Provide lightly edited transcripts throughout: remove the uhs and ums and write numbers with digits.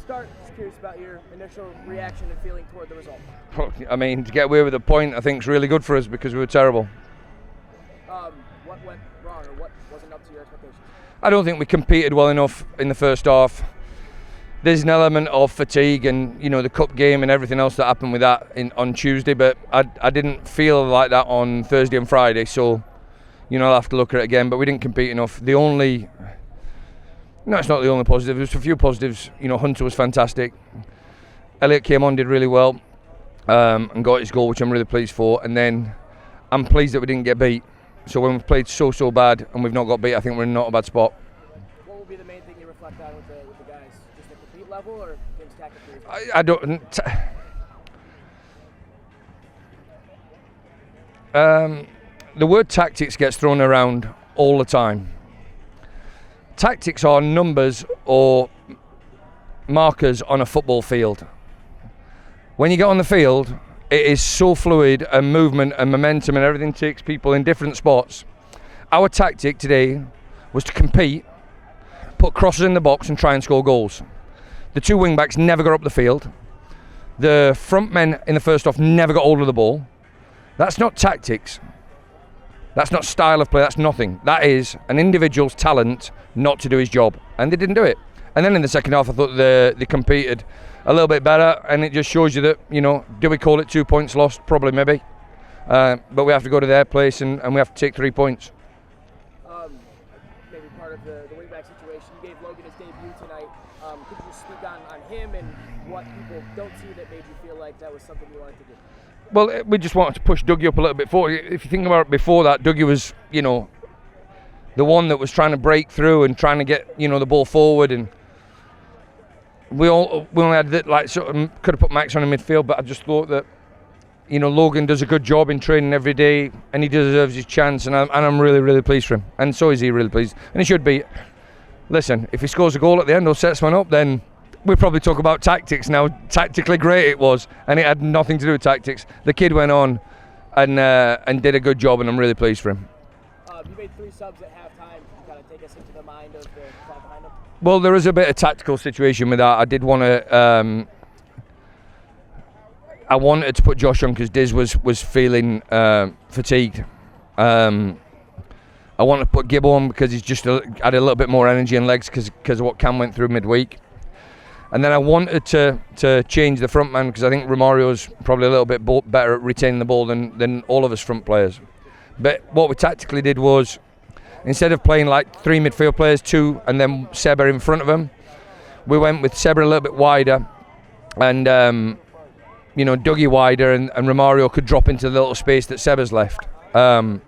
start, just curious about your initial reaction and feeling toward the result. I mean, to get away with a point, I think is really good for us because we were terrible. What went wrong, or what wasn't up to your expectations? I don't think we competed well enough in the first half. There's an element of fatigue and, you know, the cup game and everything else that happened with that on Tuesday, but I didn't feel like that on Thursday and Friday, so, you know, I'll have to look at it again, but we didn't compete enough. No, it's not the only positive. There's a few positives. You know, Hunter was fantastic. Elliot came on, did really well, and got his goal, which I'm really pleased for. And then I'm pleased that we didn't get beat. So when we've played so bad and we've not got beat, I think we're in not a bad spot. What will be the main thing you reflect on with the guys? Just the compete level or things tactically? I don't. The word tactics gets thrown around all the time. Tactics are numbers or markers on a football field. When you get on the field, it is so fluid, and movement and momentum and everything takes people in different spots. Our tactic today was to compete, put crosses in the box and try and score goals. The two wing backs never got up the field. The front men in the first half never got hold of the ball. That's not tactics. That's not style of play, that's nothing. That is an individual's talent not to do his job, and they didn't do it. And then in the second half I thought they competed a little bit better, and it just shows you that, you know, do we call it 2 points lost? Probably, maybe. But we have to go to their place and we have to take 3 points. Maybe part of the wing-back situation, you gave Logan his debut tonight. Could you just speak on him and what people don't see that made you feel like that was something you wanted to do? Well, we just wanted to push Dougie up a little bit forward. If you think about it, before that, Dougie was, you know, the one that was trying to break through and trying to get, you know, the ball forward, and we only had that, like, sort of could have put Max on in midfield, but I just thought that, you know, Logan does a good job in training every day and he deserves his chance, and I'm really, really pleased for him, and so is he really pleased, and he should be. Listen, if he scores a goal at the end or sets one up, then we probably talk about tactics now. Tactically great it was, and it had nothing to do with tactics. The kid went on and did a good job, and I'm really pleased for him. You made 3 subs at halftime. Can you kind of take us into the mind of the crowd behind him? Well, there is a bit of tactical situation with that. I did want to. I wanted to put Josh on because Diz was feeling fatigued. I wanted to put Gibbo on because he's just had a little bit more energy and legs because of what Cam went through midweek. And then I wanted to change the front man because I think Romario's probably a little bit better at retaining the ball than all of us front players. But what we tactically did was, instead of playing like 3 midfield players, 2, and then Seba in front of them, we went with Seba a little bit wider, and you know, Dougie wider, and Romario could drop into the little space that Seba's left. I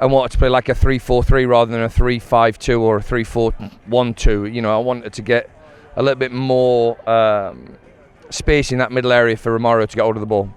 wanted to play like a 3-4-3 rather than a 3-5-2 or a 3-4-1-2. You know, I wanted to get a little bit more space in that middle area for Romario to get hold of the ball.